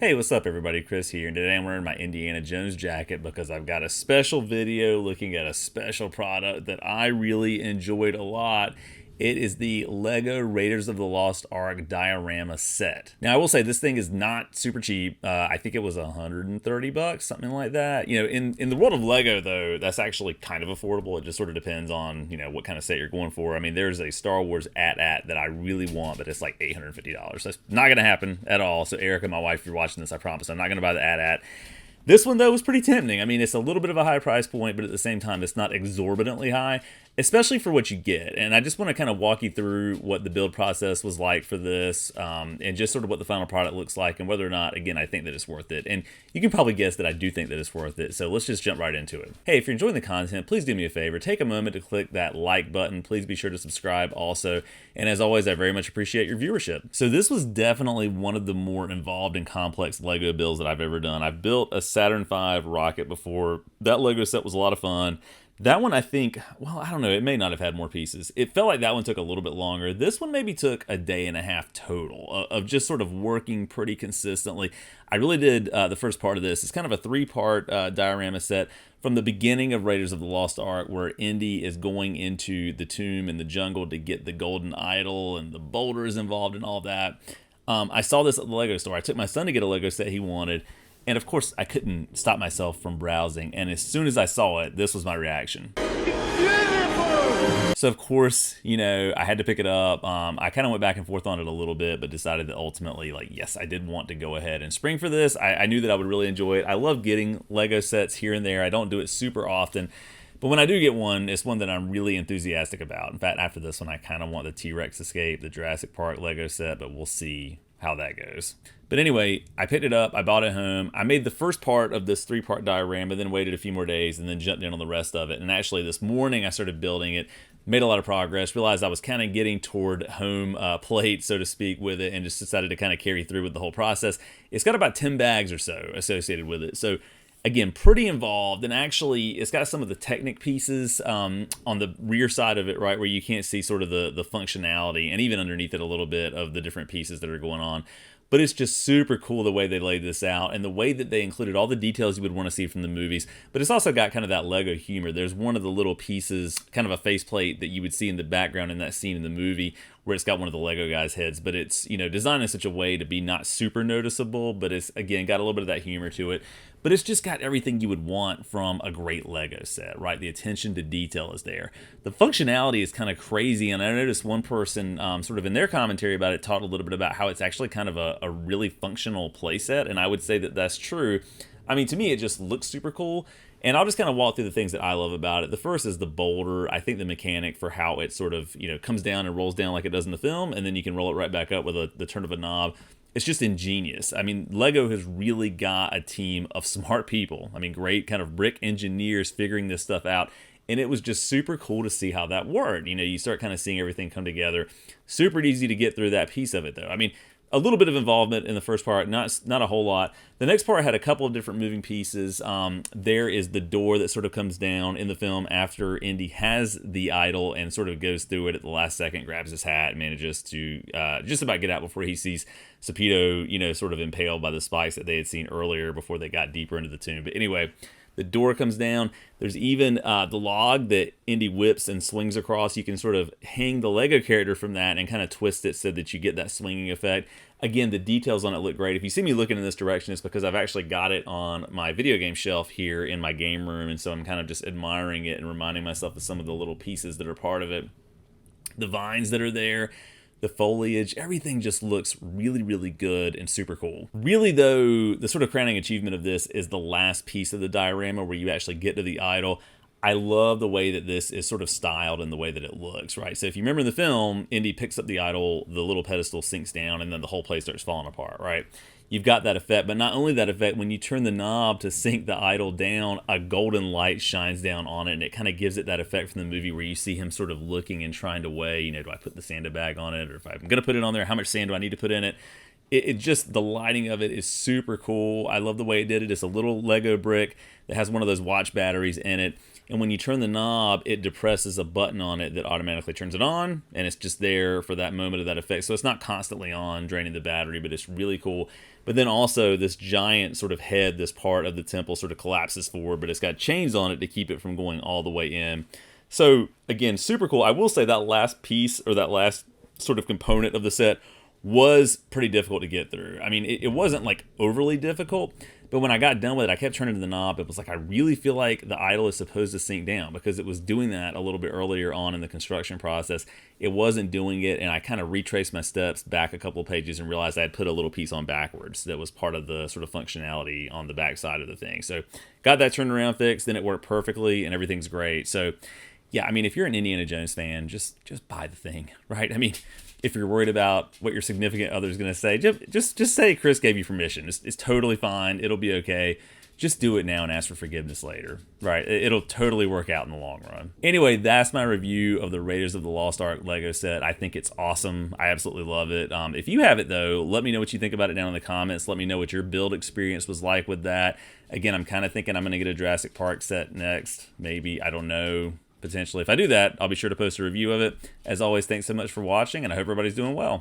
Hey, what's up everybody? Chris here, and today I'm wearing my Indiana Jones jacket because I've got a special video looking at a special product that I really enjoyed a lot. It is the Lego Raiders of the Lost Ark diorama set. Now I will say this thing is not super cheap. I think it was $130, something like that. You know, in the world of Lego though, that's actually kind of affordable. It just sort of depends on, what kind of set you're going for. I mean, there's a Star Wars AT-AT that I really want, but it's like $850. That's not gonna happen at all. So Erica, my wife, if you're watching this, I promise I'm not gonna buy the AT-AT. This one, though, was pretty tempting. I mean, it's a little bit of a high price point, but at the same time, it's not exorbitantly high, especially for what you get. And I just want to kind of walk you through what the build process was like for this, and just sort of what the final product looks like, and whether or not, again, I think that it's worth it. And you can probably guess that I do think that it's worth it, so let's just jump right into it. Hey, if you're enjoying the content, please do me a favor. Take a moment to click that like button. Please be sure to subscribe also. And as always, I very much appreciate your viewership. So this was definitely one of the more involved and complex Lego builds that I've ever done. I've built a Saturn V rocket before. That Lego set was a lot of fun. That one, I think, well, I don't know, it may not have had more pieces. It felt like that one took a little bit longer. This one maybe took a day and a half total of just sort of working pretty consistently. I really did the first part of this. It's kind of a three-part diorama set from the beginning of Raiders of the Lost Ark, where Indy is going into the tomb in the jungle to get the golden idol, and the boulders involved and all of that. I saw this at the Lego store. I took my son to get a Lego set he wanted. And of course, I couldn't stop myself from browsing. And as soon as I saw it, this was my reaction. So of course, I had to pick it up. I kind of went back and forth on it a little bit, but decided that ultimately, yes, I did want to go ahead and spring for this. I knew that I would really enjoy it. I love getting Lego sets here and there. I don't do it super often. But when I do get one, it's one that I'm really enthusiastic about. In fact, after this one, I kind of want the T-Rex Escape, the Jurassic Park Lego set, but we'll see how that goes. But anyway, I picked it up, I bought it home, I made the first part of this three-part diorama, then waited a few more days, and then jumped in on the rest of it. And actually this morning I started building it, made a lot of progress, realized I was kind of getting toward home plate, so to speak, with it, and just decided to kind of carry through with the whole process. It's got about 10 bags or so associated with it. So again, pretty involved, and actually it's got some of the Technic pieces on the rear side of it, right, where you can't see sort of the functionality, and even underneath it a little bit of the different pieces that are going on. But it's just super cool the way they laid this out, and the way that they included all the details you would want to see from the movies. But it's also got kind of that Lego humor. There's one of the little pieces, kind of a faceplate that you would see in the background in that scene in the movie, where it's got one of the Lego guys' heads, but it's, designed in such a way to be not super noticeable, but it's, again, got a little bit of that humor to it. But it's just got everything you would want from a great Lego set, right? The attention to detail is there. The functionality is kind of crazy, and I noticed one person sort of in their commentary about it talked a little bit about how it's actually kind of a really functional playset, and I would say that that's true. I mean, to me, it just looks super cool. And I'll just kind of walk through the things that I love about it. The first is the boulder. I think the mechanic for how it sort of, comes down and rolls down like it does in the film, and then you can roll it right back up with the turn of a knob. It's just ingenious. I mean, Lego has really got a team of smart people. I mean, great kind of brick engineers figuring this stuff out. And it was just super cool to see how that worked. You start kind of seeing everything come together. Super easy to get through that piece of it, though. I mean, a little bit of involvement in the first part, not a whole lot. The next part had a couple of different moving pieces. There is the door that sort of comes down in the film after Indy has the idol and sort of goes through it at the last second, grabs his hat, and manages to just about get out before he sees Sapito, sort of impaled by the spikes that they had seen earlier before they got deeper into the tomb. But anyway, the door comes down. There's even the log that Indy whips and swings across. You can sort of hang the Lego character from that and kind of twist it so that you get that swinging effect. Again, the details on it look great. If you see me looking in this direction, it's because I've actually got it on my video game shelf here in my game room, and so I'm kind of just admiring it and reminding myself of some of the little pieces that are part of it. The vines that are there, the foliage, everything just looks really, really good and super cool. Really, though, the sort of crowning achievement of this is the last piece of the diorama where you actually get to the idol. I love the way that this is sort of styled and the way that it looks, right? So if you remember in the film, Indy picks up the idol, the little pedestal sinks down, and then the whole place starts falling apart, right? You've got that effect, but not only that effect, when you turn the knob to sink the idol down, a golden light shines down on it, and it kind of gives it that effect from the movie where you see him sort of looking and trying to weigh, do I put the sandbag on it, or if I'm going to put it on there, how much sand do I need to put in it? It just, the lighting of it is super cool. I love the way it did it. It's a little Lego brick that has one of those watch batteries in it. and when you turn the knob, it depresses a button on it that automatically turns it on, and it's just there for that moment of that effect. So it's not constantly on, draining the battery, but it's really cool. But then also this giant sort of head, this part of the temple sort of collapses forward, but it's got chains on it to keep it from going all the way in. So again, super cool. I will say that last piece, or that last sort of component of the set, was pretty difficult to get through. I mean, it wasn't like overly difficult, but when I got done with it, I kept turning to the knob. It was like, I really feel like the idle is supposed to sink down, because it was doing that a little bit earlier on in the construction process. It wasn't doing it, and I kind of retraced my steps back a couple of pages and realized I had put a little piece on backwards that was part of the sort of functionality on the back side of the thing. So got that turned around fixed, then it worked perfectly, and everything's great. So yeah, I mean, if you're an Indiana Jones fan, just buy the thing, right? I mean, if you're worried about what your significant other is going to say, just say Chris gave you permission. It's totally fine. It'll be okay. Just do it now and ask for forgiveness later, right? It'll totally work out in the long run. Anyway, that's my review of the Raiders of the Lost Ark Lego set. I think it's awesome. I absolutely love it. If you have it, though, let me know what you think about it down in the comments. Let me know what your build experience was like with that. Again, I'm kind of thinking I'm going to get a Jurassic Park set next. Maybe, I don't know. Potentially. If I do that, I'll be sure to post a review of it. As always, thanks so much for watching, and I hope everybody's doing well.